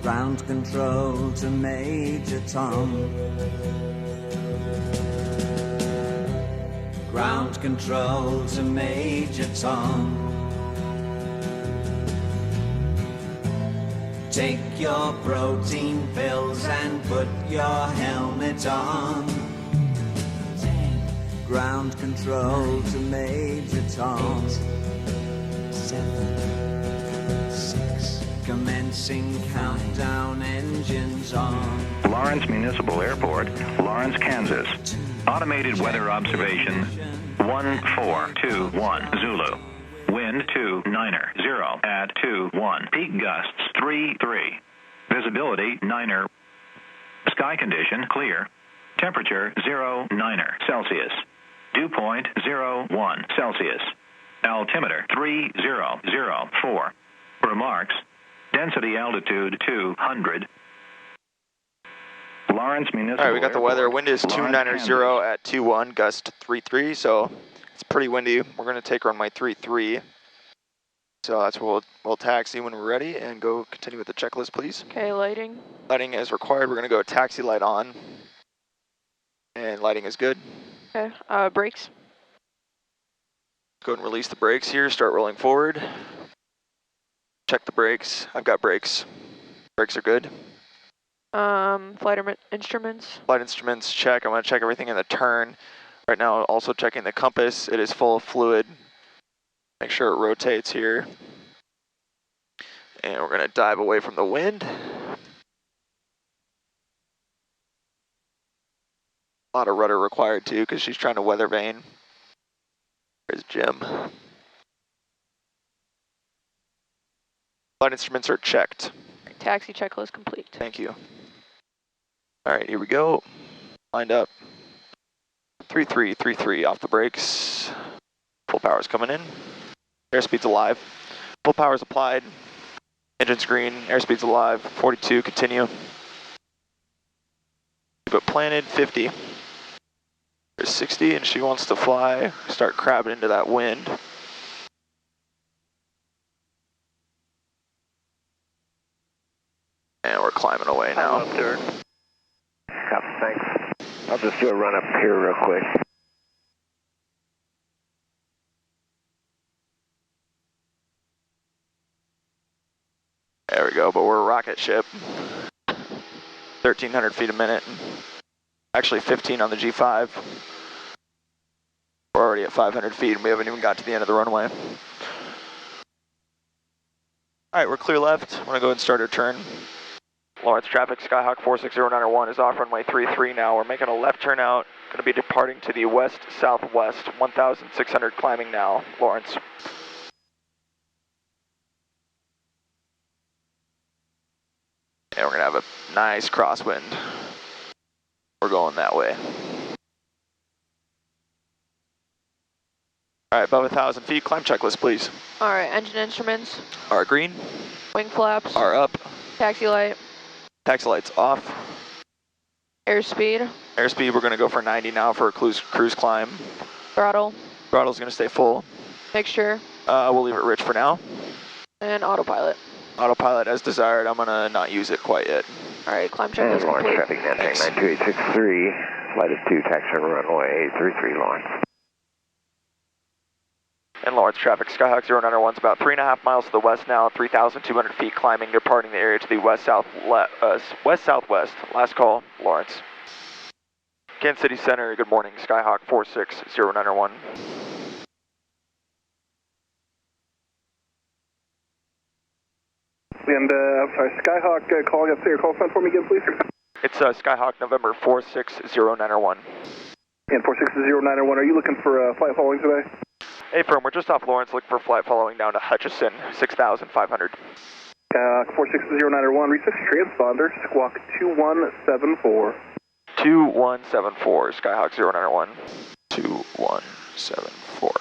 Ground control to Major Tom. Ground control to Major Tom. Take your protein pills and put your helmet on. 10. Ground control 9, to Major Tom. 8, 7, 6. Commencing countdown, engines on. Lawrence Municipal Airport, Lawrence, Kansas. Automated weather observation 1421 Zulu. Wind 29er at 21. Peak gusts 33. Visibility 9er. Sky condition clear. Temperature 09er Celsius. Dew point 01 Celsius. Altimeter 3004. Remarks. Density altitude 200. Lawrence Municipal. All right, we got the Airport, weather. Wind is 290 at 21, gust 33, so it's pretty windy. We're going to take runway 33. So that's what we'll taxi when we're ready and go continue with the checklist, please. Okay, lighting. Lighting is required. We're going to go taxi light on. And lighting is good. Okay, brakes. Go ahead and release the brakes here. Start rolling forward. Check the brakes. I've got brakes. Brakes are good. Flight instruments. Flight instruments, check. I'm going to check everything in the turn. Right now, also checking the compass. It is full of fluid. Make sure it rotates here. And we're going to dive away from the wind. A lot of rudder required too, because she's trying to weather vane. There's Jim. Flight instruments are checked. Taxi checklist complete. Thank you. All right, here we go. Lined up. 3333 off the brakes. Full power's coming in. Airspeed's alive. Full power's applied. Engine's green. Airspeed's alive. 42, continue. Keep it planted, 50. There's 60, and she wants to fly. Start crabbing into that wind. And we're climbing away now. Up there. Copy, thanks. I'll just do a run up here real quick. There we go, but we're a rocket ship. 1,300 feet a minute. Actually 15 on the G5. We're already at 500 feet and we haven't even got to the end of the runway. All right, we're clear left. I'm gonna go ahead and start our turn. Lawrence traffic, Skyhawk 46091 is off runway 33 now. We're making a left turn out. Going to be departing to the west-southwest, 1,600 climbing now, Lawrence. And we're going to have a nice crosswind. We're going that way. All right, above 1,000 feet, climb checklist, please. All right, engine instruments. Are green. Wing flaps. Are up. Taxi light. Taxi lights off. Airspeed. Airspeed, we're going to go for 90 now for a cruise climb. Throttle. Throttle's going to stay full. Mixture. We'll leave it rich for now. And autopilot. Autopilot as desired. I'm going to not use it quite yet. All right, climb checklist And Lawrence complete. traffic, Nantucket 92863, flight is 2, taxi on runway 33, Lawrence. And Lawrence traffic, Skyhawk 091 is about 3.5 miles to the west now, 3,200 feet climbing, departing the area to the west-southwest. Last call, Lawrence. Kansas City Center, good morning, Skyhawk 46091. And, I'm sorry, Skyhawk calling up to your call sign for me again, please. It's Skyhawk November 46091. And 46091, are you looking for flight following today? Hey firm, we're just off Lawrence, looking for flight following down to Hutchison, 6,500. 46091, research transponder, squawk 2174. 2174, Skyhawk 091. 2174.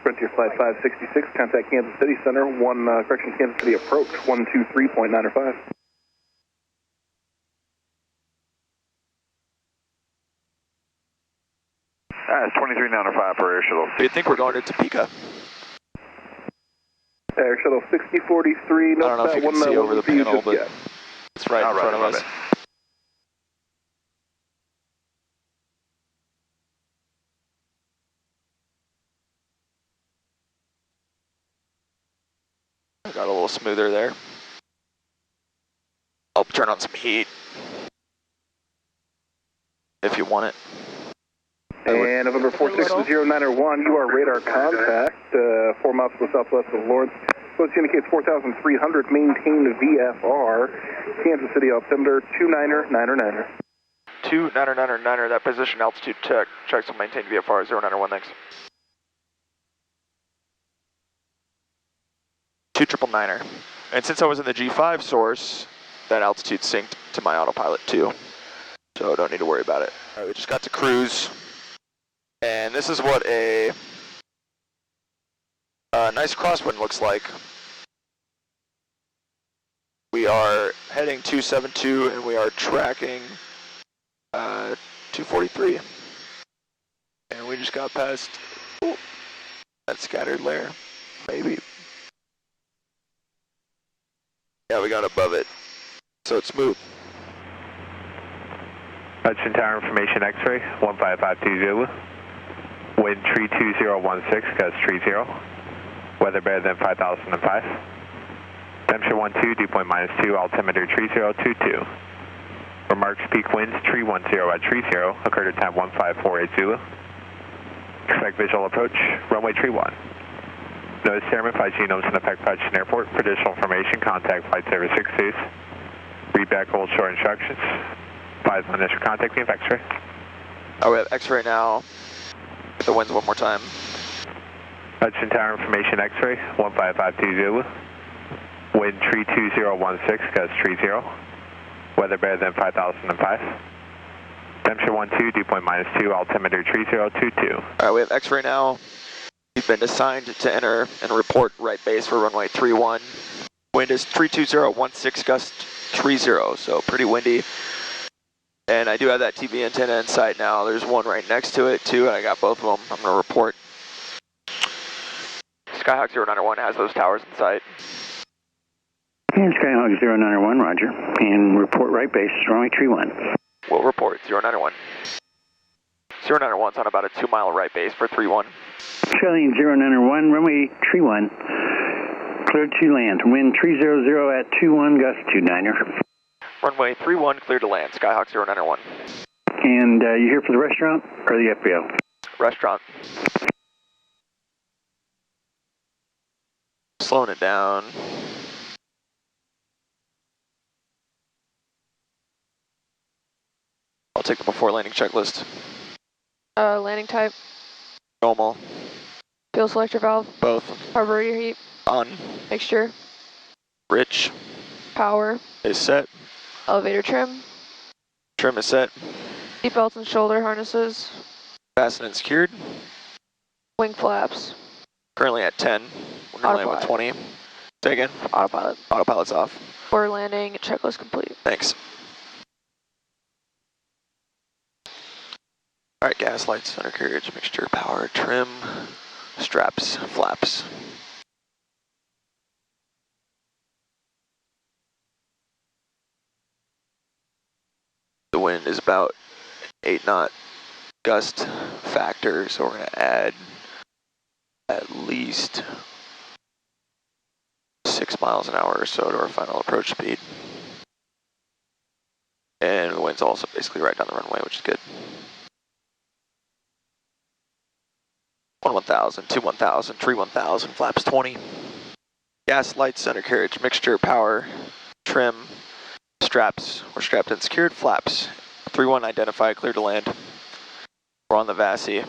Frontier Flight 566, contact Kansas City Center, correction, Kansas City approach, 123.905. It's 2395 for air shuttle. Do you think we're going to Topeka? Air Shuttle 6043. I don't know if you can see over the panel, but yet. it's right in front of us. I got a little smoother there. I'll turn on some heat if you want it. And November 460901, you are radar contact, 4 miles to the southwest of Lawrence. Supposed to indicate 4,300, maintain the VFR, Kansas City altimeter 299er. 299er, that position altitude checks will maintain VFR 091, thanks. 299er. And since I was in the G5 source, that altitude synced to my autopilot too. So don't need to worry about it. All right, we just got to cruise. And this is what a nice crosswind looks like. We are heading 272 and we are tracking 243. And we just got past that scattered layer, maybe. Yeah, we got above it, so it's smooth. Hudson Tower information X-ray 15520 Zulu. Wind 32016, gust 30. Weather better than 5005. Temperature 12, dew point -2, altimeter 3022. Remarks peak winds 310 at 30, occurred at time 1548 Zulu. Expect visual approach, runway 31. Notice airman flight genomes in effect Hudson Airport. For additional information, contact Flight Service 62. Read back old shore instructions. 5 minutes for contacting X-ray. Oh, we have X-ray now. Hit the winds one more time. Hudson Tower information X-ray 15520 Zulu. Wind 32016, gust 30. Weather better than 5005. Temperature 12, dew point -2, altimeter 3022. All right, we have X-ray now. We've been assigned to enter and report right base for runway 31. Wind is 32016, gust 30, so pretty windy. And I do have that TV antenna in sight now. There's one right next to it too, and I got both of them. I'm gonna report. Skyhawk 091 has those towers in sight. And Skyhawk 091, roger. And report right base, runway 31. We'll report 091. 091's on about a 2-mile right base for 31. Charlie 091, runway 31. Cleared to land. Wind 300 at 21, gust 29er. Runway 31, clear to land. Skyhawk 091. And you here for the restaurant or the FBO? Restaurant. Slowing it down. I'll take the before landing checklist. Landing type, Normal. fuel selector valve, Both. carburetor heat, On. mixture, Rich power, is set. elevator trim, Trim is set. seatbelts and shoulder harnesses, Fastened and secured. wing flaps, Currently at 10. We're going to land with 20. Say again. autopilot. Autopilot's off. For landing, checklist complete. Thanks. Alright, gas, lights, undercarriage, mixture, power, trim, straps, flaps. The wind is about 8 knot gust factor, so we're going to add at least 6 miles an hour or so to our final approach speed. And the wind's also basically right down the runway, which is good. 1-1000, 2-1000, 3-1000, flaps 20. Gas, lights, undercarriage, mixture, power, trim, straps. We're strapped and secured. Flaps. 3-1 identified, clear to land. We're on the VASI.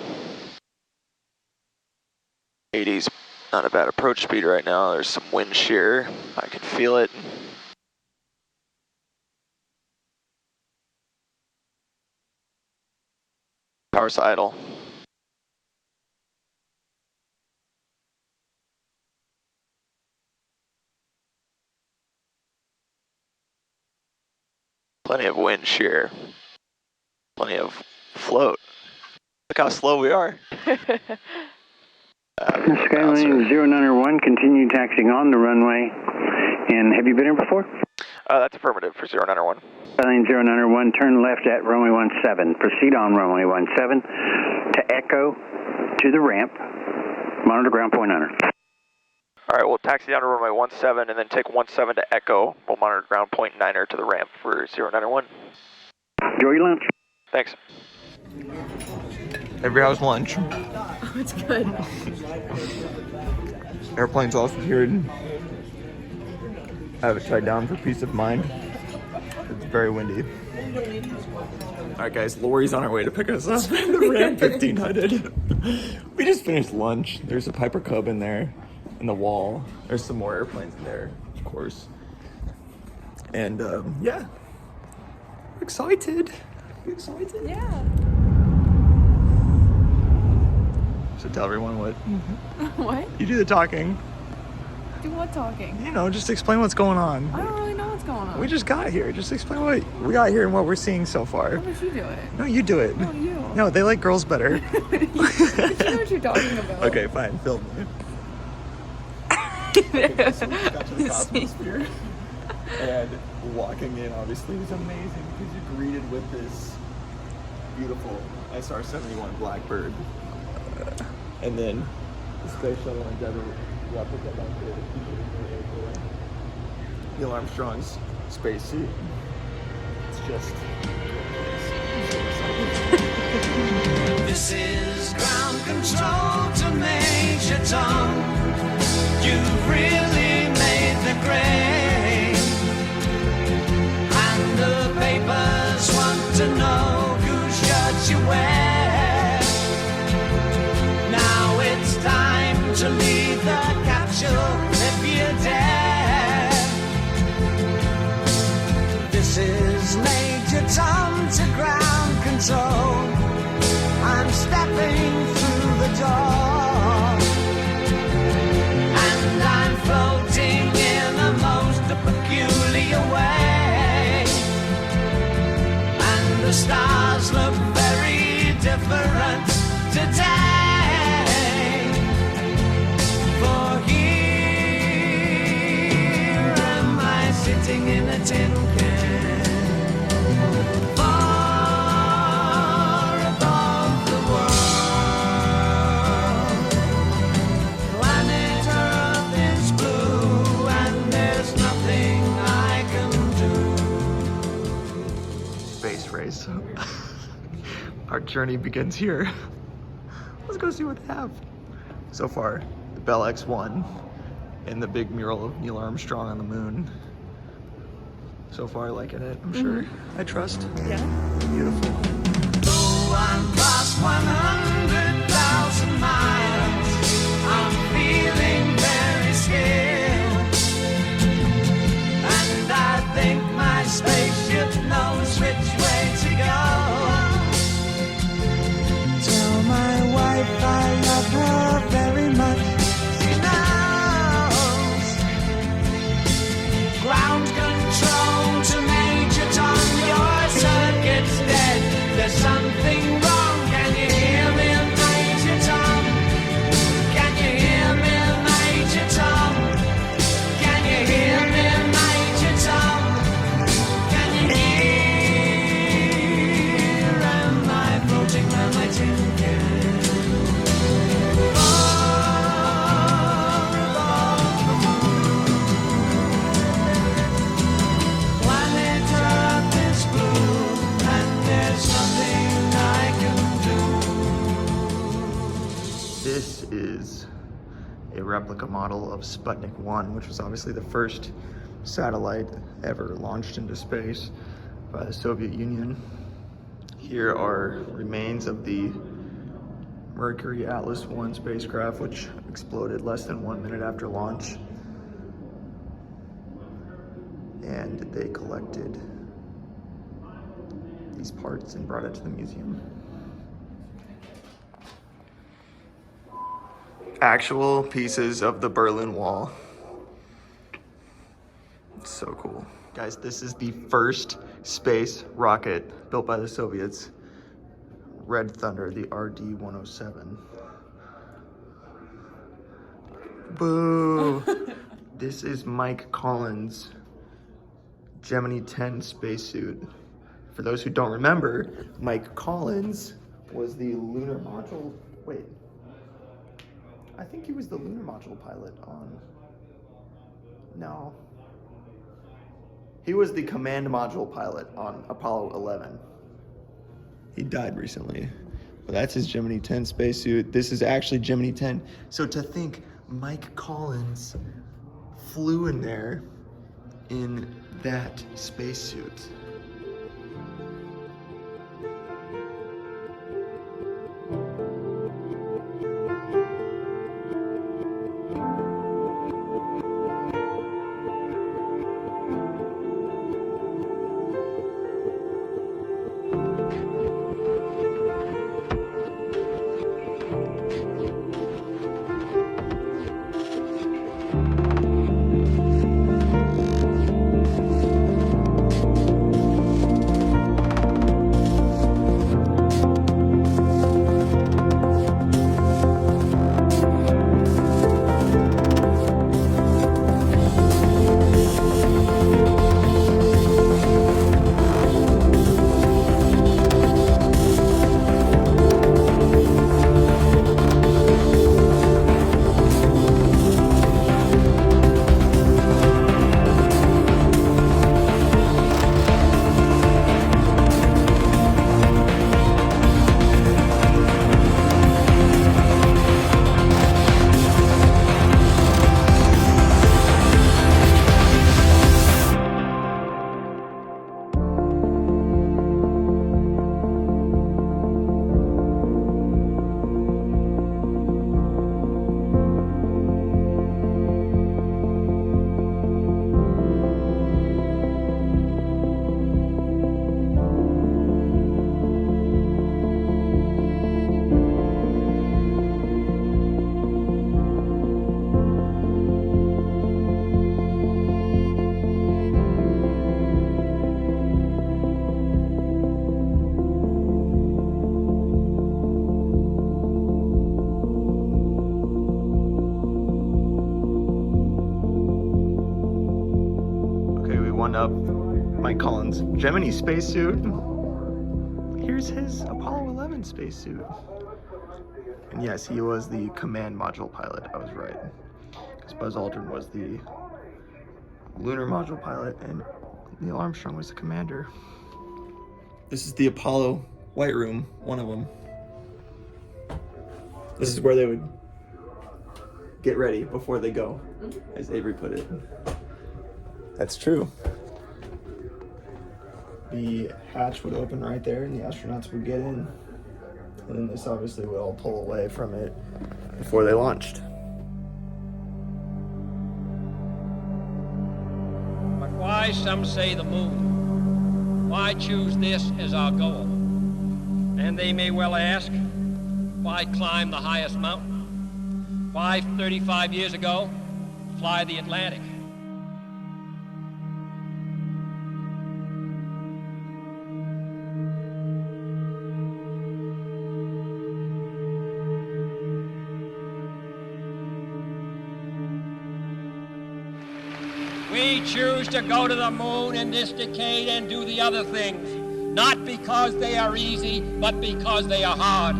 80's not a bad approach speed right now. There's some wind shear. I can feel it. Power's idle. Plenty of wind shear. Plenty of float. Look how slow we are. Skylane 091, continue taxiing on the runway. And have you been here before? That's affirmative for 091. Skylane 091, turn left at runway 17. Proceed on runway 17 to Echo to the ramp. Monitor ground point under. All right, we'll taxi down to runway 17 and then take 17 to Echo. We'll monitor ground point 9er to the ramp for 091. Enjoy your lunch. Thanks. Every hour's lunch. Oh, it's good. Airplane's all secured. I have it tied down for peace of mind. It's very windy. Alright guys, Lori's on our way to pick us up in the ramp 1500. We just finished lunch. There's a Piper Cub in there, in the wall. There's some more airplanes in there, of course. And yeah, excited. You excited? Yeah. So tell everyone what. What? You do the talking. Do what talking? You know, just explain what's going on. I don't really know what's going on. We just got here. Just explain what we got here and what we're seeing so far. How about you do it? No, you do it. No, you. No, they like girls better. You know what you're talking about. Okay, fine. Film me. Okay, so we got to the Cosmosphere. And walking in, obviously, was amazing because you're greeted with this beautiful SR-71 Blackbird. And then the Space Shuttle Endeavour replica back there. Neil Armstrong's spacesuit. It's just... This is ground control to Major Tom. You've really made the grade. And the papers want to know whose shirt you wear. Now it's time to leave the capsule if you dare. This is Major Tom to ground control. I'm stepping through the door, and I'm floating in a most peculiar way, and the stars look very different today, for here am I sitting in a tin can. Our journey begins here. Let's go see what they have. So far, the Bell X-1 and the big mural of Neil Armstrong on the moon. So far, liking it, I'm sure. I trust. Yeah. Beautiful. Though I'm past 100,000 miles, I'm feeling very skilled, and I think my spaceship knows which way to go. Tell my wife I love her very much. She knows. Ground control to Major Tom. Your circuit's dead. There's something wrong. Can you hear me, Major Tom? Can you hear me, Major Tom? Can you hear me, Major Tom? Can you hear? Am I floating on my tin can? Far above the moon. Planet Earth is blue, and there's nothing I can do. This is a replica model of Sputnik 1, which was obviously the first satellite ever launched into space by the Soviet Union. Here are remains of the Mercury Atlas 1 spacecraft, which exploded less than 1 minute after launch. And they collected these parts and brought it to the museum. Actual pieces of the Berlin Wall. It's so cool. Guys, this is the first space rocket built by the Soviets. Red Thunder, the RD-107. Boo. This is Mike Collins' Gemini 10 spacesuit. For those who don't remember, Mike Collins was the lunar module. Wait. I think he was the lunar module pilot on. No. He was the command module pilot on Apollo 11. He died recently. But that's his Gemini 10 spacesuit. This is actually Gemini 10. So to think Mike Collins flew in there in that spacesuit. Up Mike Collins' Gemini spacesuit. Here's his Apollo 11 spacesuit. And yes, he was the command module pilot. I was right. Because Buzz Aldrin was the lunar module pilot and Neil Armstrong was the commander. This is the Apollo White Room, one of them. This is where they would get ready before they go, as Avery put it. That's true. The hatch would open right there and the astronauts would get in. And then this obviously would all pull away from it before they launched. But why, some say, the moon? Why choose this as our goal? And they may well ask, why climb the highest mountain? Why, 35 years ago, fly the Atlantic? We choose to go to the moon in this decade and do the other things, not because they are easy, but because they are hard.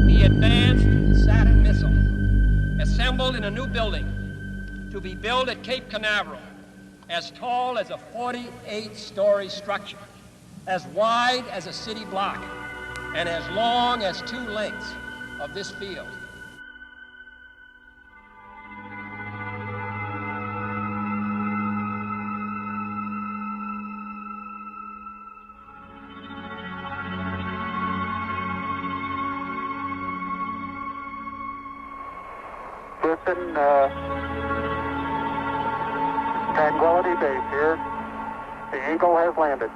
The advanced Saturn missile, assembled in a new building to be built at Cape Canaveral, as tall as a 48-story structure, as wide as a city block, and as long as 2 lengths of this field. Listen, Tranquility Base here. The Eagle has landed.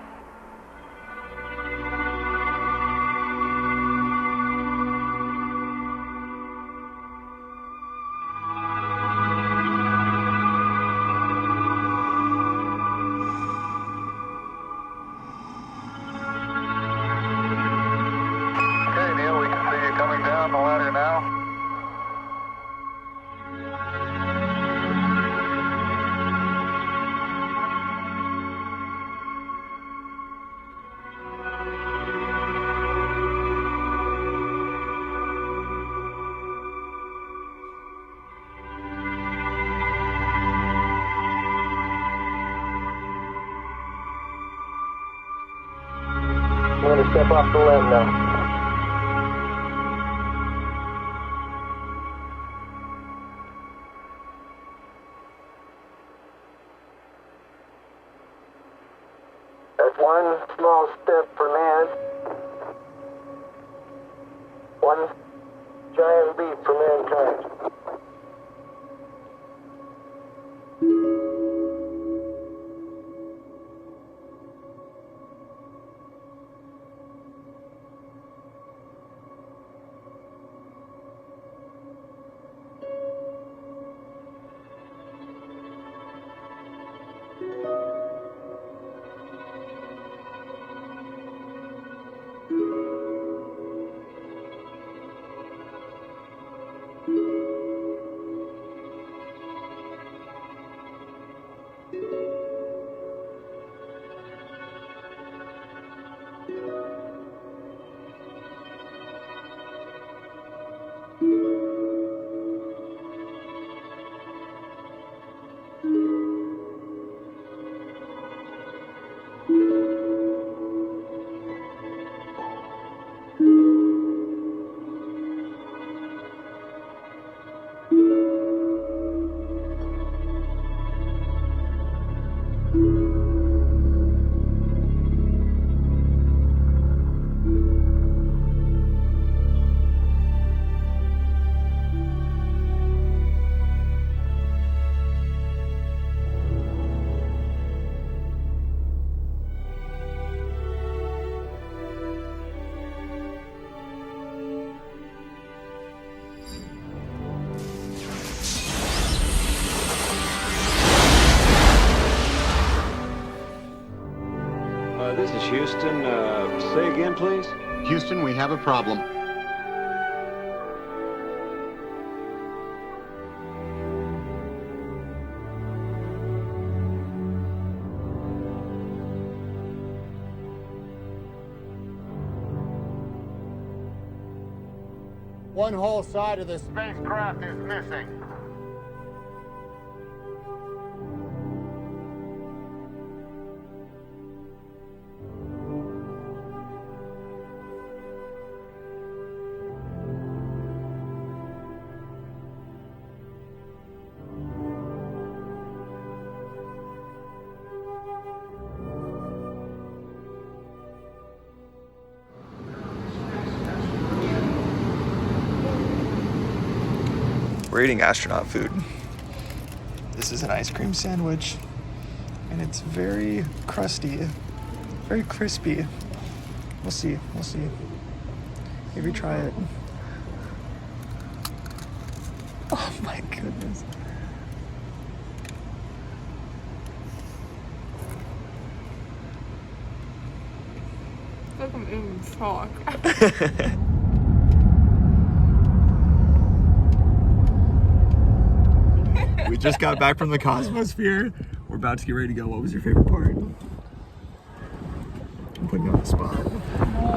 Okay, Neil, we can see you coming down the ladder to step off the limb now. That's one small step for man, one giant leap for mankind. This is Houston. Say again, please. Houston, we have a problem. One whole side of the spacecraft is missing. We're eating astronaut food. This is an ice cream sandwich, and it's very crusty, very crispy. We'll see. Maybe try it. Oh my goodness. Look, I'm in shock. We just got back from the Cosmosphere. We're about to get ready to go. What was your favorite part? I'm putting you on the spot.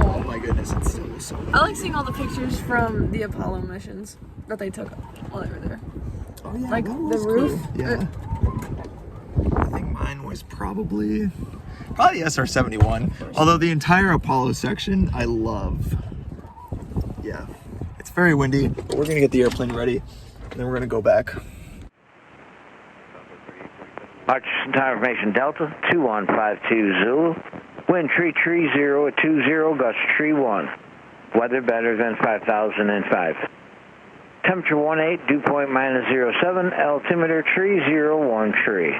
Oh my goodness, it's still so I like seeing all the pictures from the Apollo missions that they took while they were there. Oh yeah, like that the was roof. Cool. Yeah. I think mine was probably SR-71. Although the entire Apollo section, I love. Yeah, it's very windy, but we're gonna get the airplane ready, and then we're gonna go back. Arch time information Delta 2152 Zulu. Wind tree 30 at 20, gust tree 1. Weather better than 5005. Temperature 18, dew point -07, altimeter tree 01 tree.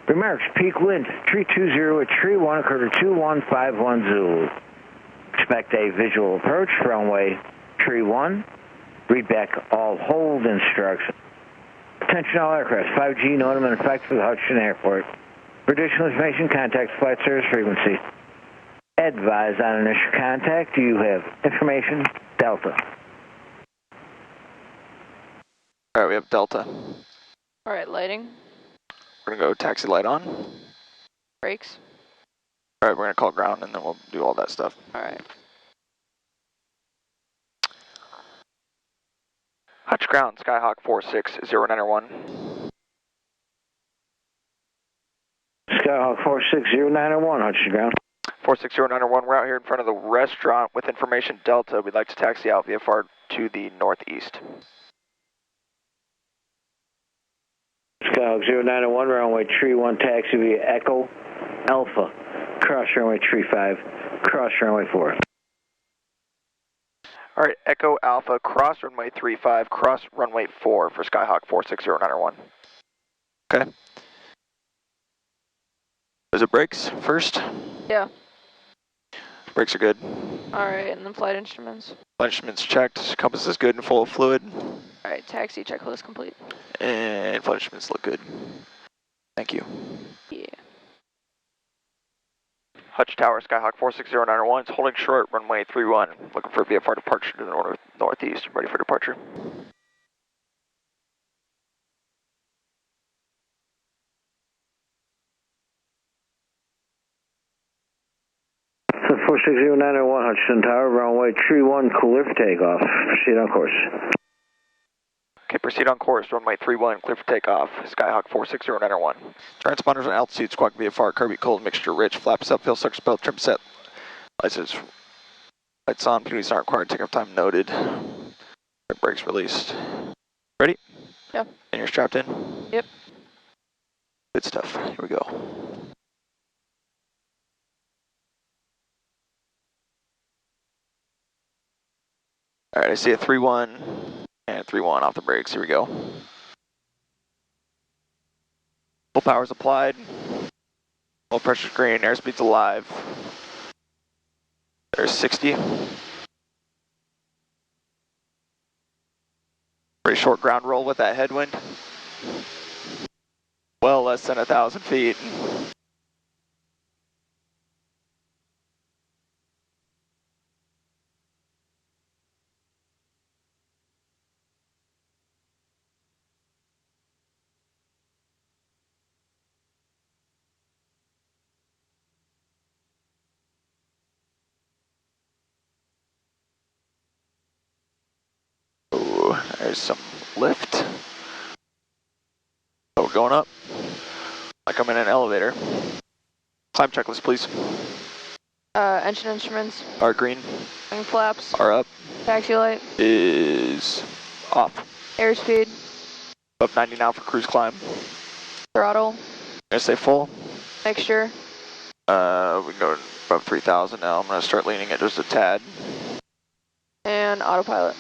Remarks, peak wind tree 20 at tree 1, quarter 2151 Zulu. Expect a visual approach, runway tree 1. Read back all hold instructions. Attention all aircraft, 5G modem in effect for the Hutchinson Airport. For additional information, contact flight service frequency. Advise on initial contact. You have information, Delta. Alright, we have Delta. Alright, lighting. We're gonna go taxi light on. Brakes. Alright, we're gonna call ground and then we'll do all that stuff. Alright. Hutch ground, Skyhawk 46091. Skyhawk 46091, Hutchinson ground. 46091, we're out here in front of the restaurant with information Delta. We'd like to taxi out VFR to the northeast. Skyhawk 0901, runway tree 1, taxi via Echo Alpha, cross runway tree 5, cross runway 4. All right, Echo Alpha, cross runway 35, cross runway 4 for Skyhawk 46091. Okay. Is it brakes first? Yeah. Brakes are good. Alright, and then flight instruments. Flight instruments checked. Compass is good and full of fluid. Alright, taxi checklist complete. And flight instruments look good. Thank you. Yeah. Hutch Tower, Skyhawk 46091. It's holding short, runway 31. Looking for VFR departure to the northeast. Ready for departure. So 46091, Hutchinson Tower, runway tree 1, clear for takeoff. Proceed on course. Okay, proceed on course, runway 31, clear for takeoff. Skyhawk 46091. Transponders on altitude, squawk VFR, Kirby cold, mixture rich, flaps up, fuel sucks, belt trim set. Lights on, penalties aren't required, takeoff time noted. Brakes released. Ready? Yep. And you're strapped in? Yep. Good stuff. Here we go. All right, I see a 3-1 and a 3-1 off the brakes. Here we go. Full power's applied. Low pressure green, airspeed's alive. There's 60. Pretty short ground roll with that headwind. Well less than 1,000 feet. Ooh, there's some lift. Oh, we're going up. Like I'm in an elevator. Climb checklist, please. Engine instruments. Are green. Wing flaps. Are up. Taxi light. Is off. Airspeed. Above 90 now for cruise climb. Throttle. Gonna stay full. Mixture. We can go above 3,000 now. I'm gonna start leaning it just a tad. And autopilot.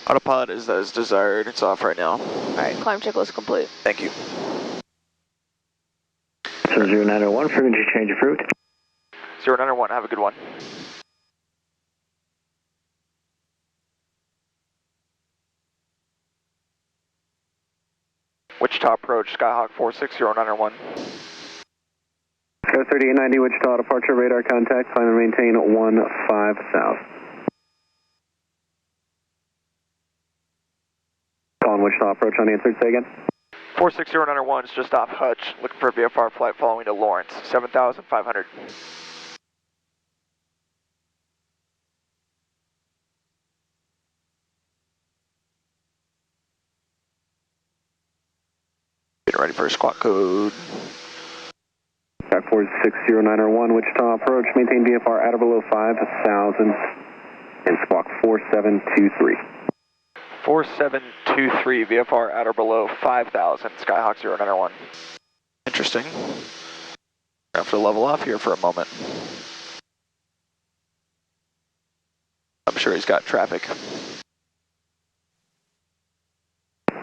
Autopilot is as desired. It's off right now. Alright, climb checklist complete. Thank you. So 0901, frequency change of route. 0901, have a good one. Wichita approach, Skyhawk 46091. Go 3890 Wichita departure, radar contact, climb and maintain 15 south. Calling Wichita approach unanswered, say again. 46091 is just off Hutch, looking for a VFR flight following to Lawrence, 7,500. Getting ready for a squawk code. 46091 Wichita approach, maintain VFR at or below 5,000 and squawk 4723. 4723, VFR at or below 5,000, Skyhawk 091. Interesting. I have to level off here for a moment. I'm sure he's got traffic.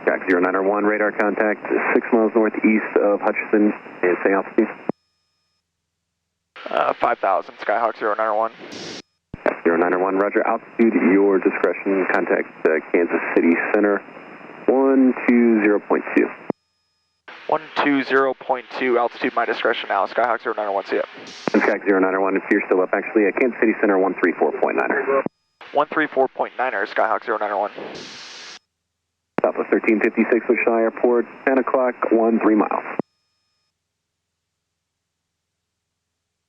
Jack 091, radar contact 6 miles northeast of Hutchinson and say altitude. 5,000, Skyhawk 091. 091, roger, altitude, your discretion, contact Kansas City Center, 120.2. 120.2, altitude, my discretion now, Skyhawk 091, see ya. Skyhawk 091, if you're still up, actually, Kansas City Center, 134.9er. 134.9er, Skyhawk 091. Southwest 1356, Wichita Airport, 10 o'clock, 13 miles.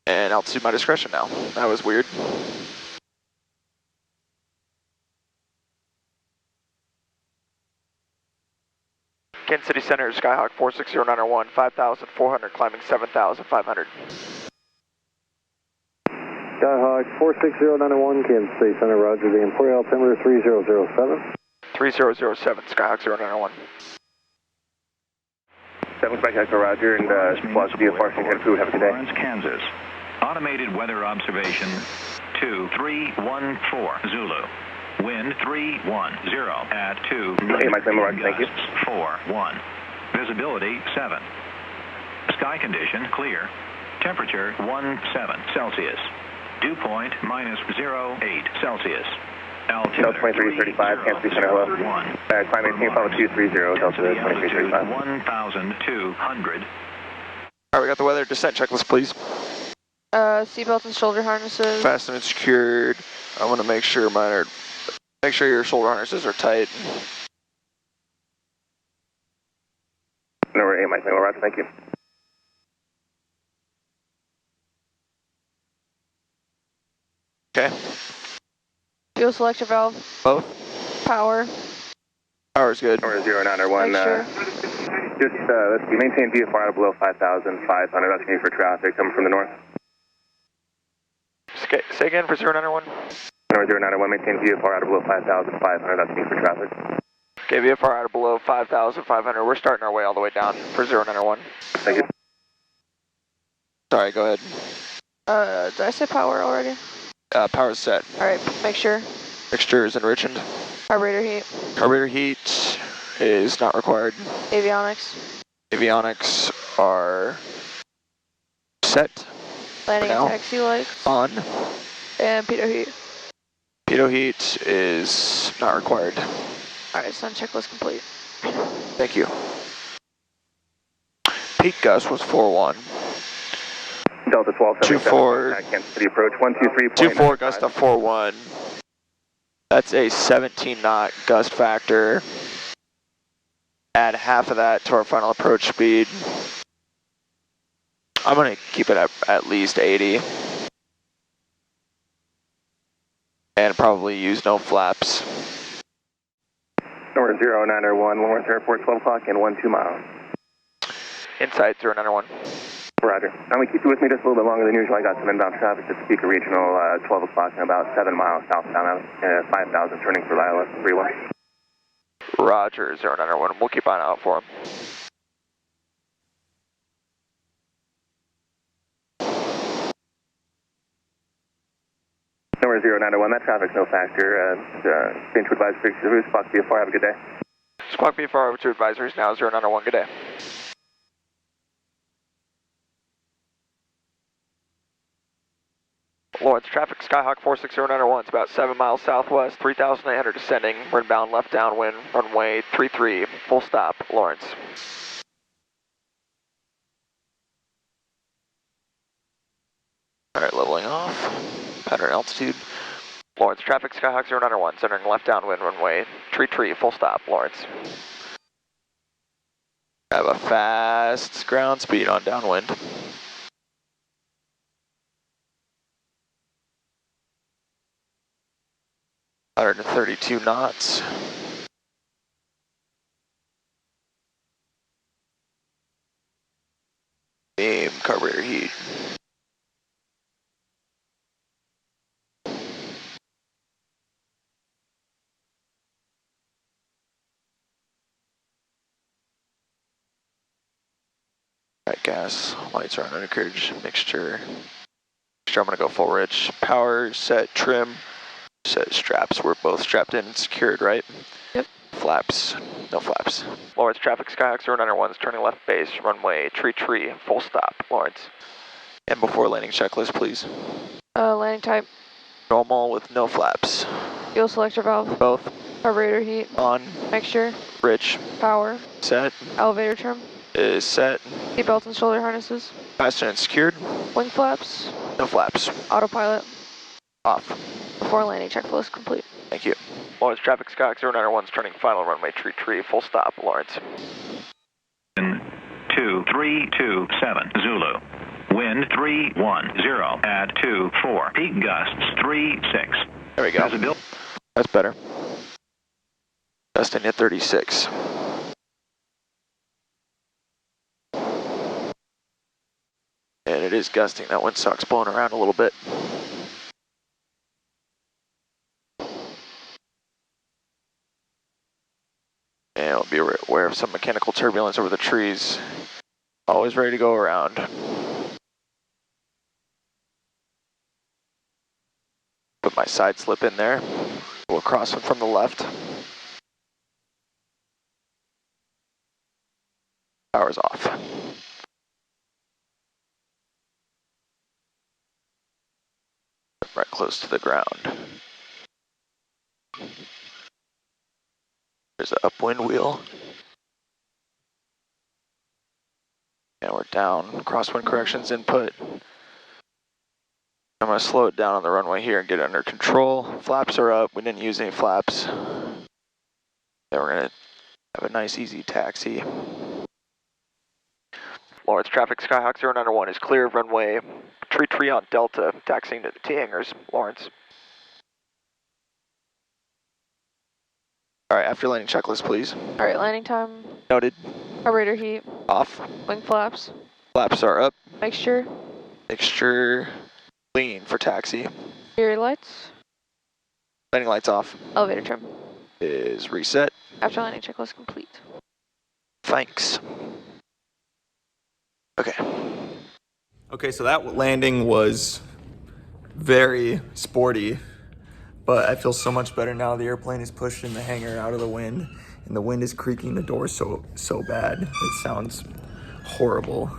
And altitude, my discretion now. That was weird. Kansas City Center, Skyhawk 46091, 5,400, climbing 7,500. Skyhawk 46091, Kansas City Center, roger. The import altimeter 3007. 3007, Skyhawk 091. 7 Spike Echo, roger, and Squad VFR, St. Food, have a good day. Lawrence, Kansas. Automated weather observation 2314 Zulu. Wind 310 at 2. Hey, Mike Lima, roger, thank you. 41. Visibility 7. Sky condition clear. Temperature 17 Celsius. Dew point -08 Celsius. Altimeter 2335, Kansas City Center, hello. Climate maintain follow 230, Delta 2335. 1,200. Alright, we got the weather. Descent checklist, please. Seatbelts and shoulder harnesses. Fastened and secured. I want to make sure make sure your shoulder harnesses are tight. Number 8, Mike Lima, roger, thank you. Okay. Fuel selector valve. Both. Power. Power's good. Number 0901, Make sure. just, let's see, maintain VFR below 5,500, that's me for traffic coming from the north. Say again for 091. Number 0901, maintain VFR out of below 5,500, that's me for traffic. Okay, VFR out of below 5,500. We're starting our way all the way down for 091. Thank you. Sorry, go ahead. Did I say power already? Power's set. Alright, make sure. Mixture is enriched. Carburetor heat. Carburetor heat is not required. Avionics. Avionics are set. Landing now. and taxi lights. On. And pitot heat. Pitot heat is not required. Alright, sun checklist complete. Thank you. Peak gust was 4-1. Delta 1277, Kansas City approach 123.9. 24 gust of 4-1. That's a 17 knot gust factor. Add half of that to our final approach speed. I'm going to keep it at least 80. And probably use no flaps. Number 0901, Lawrence Airport, 12 o'clock and 12 miles. Inside 091. Roger. I'm going to keep you with me just a little bit longer than usual. I got some inbound traffic to Topeka Regional, 12 o'clock and about 7 miles southbound, 5,000 turning for Lila 31. Roger, 091. We'll keep an eye out for him. Number 0901, that traffic's no factor. Been to advise 6 Squawk VFR, have a good day. Squawk VFR over to advisories now, 091. Good day. Lawrence traffic, Skyhawk 46091. It's about 7 miles southwest, 3,800 descending, windbound left downwind, runway 33, full stop, Lawrence. Alright, leveling off, pattern altitude. Lawrence traffic, Skyhawk 091, centering left downwind, runway 33, full stop, Lawrence. Have a fast ground speed on downwind. Hundred and 32 knots. Beam carburetor heat. Right, gas, lights are on undercarriage, mixture. I'm gonna go full rich. Power, set, trim. Set straps, we're both strapped in and secured, right? Yep. Flaps, no flaps. Lawrence traffic, Skyhawk 091 is turning left base, runway tree, full stop, Lawrence. And before landing checklist, please. Landing type. Normal with no flaps. Fuel selector valve. Both. Carburetor heat. On. Mixture. Rich. Power. Set. Elevator trim. Is set. Seatbelts and shoulder harnesses. Fastened and secured. Wing flaps. No flaps. Autopilot. Off. Before landing checklist complete. Thank you. Lawrence traffic, Skyhawk 091 is turning final runway tree, full stop, Lawrence. 2327 Zulu. Wind 310 at 24. Peak gusts 36. There we go. That's better. Gusting at 36. And it is gusting. That windsock's blowing around a little bit. be aware of some mechanical turbulence over the trees. Always ready to go around. Put my side slip in there. We'll cross one from the left. Power's off. Right close to the ground. There's an upwind wheel. And we're down. Crosswind corrections input. I'm going to slow it down on the runway here and get it under control. Flaps are up. We didn't use any flaps. Then we're going to have a nice easy taxi. Lawrence traffic, Skyhawk 091 is clear of runway Tree on Delta, taxiing to the T hangars. Lawrence. All right, after landing checklist, please. All right, landing time. Noted. Carburetor heat. Off. Wing flaps. Flaps are up. Mixture. Mixture clean for taxi. Rear lights. Landing lights off. Elevator trim. Is reset. After landing checklist complete. Thanks. Okay. Okay, so that landing was very sporty, but I feel so much better now. The airplane is pushing the hangar out of the wind, and the wind is creaking the door so bad. It sounds horrible,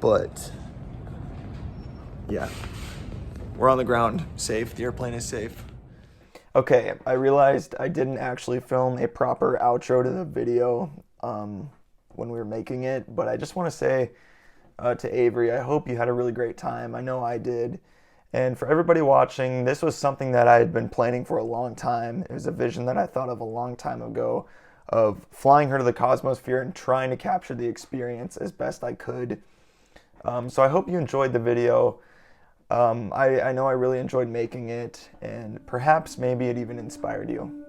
but yeah, we're on the ground, safe. The airplane is safe. Okay, I realized I didn't actually film a proper outro to the video when we were making it, but I just want to say to Avery, I hope you had a really great time. I know I did. And for everybody watching, this was something that I had been planning for a long time. It was a vision that I thought of a long time ago of flying her to the Cosmosphere and trying to capture the experience as best I could. So I hope you enjoyed the video. I know I really enjoyed making it, and perhaps maybe it even inspired you.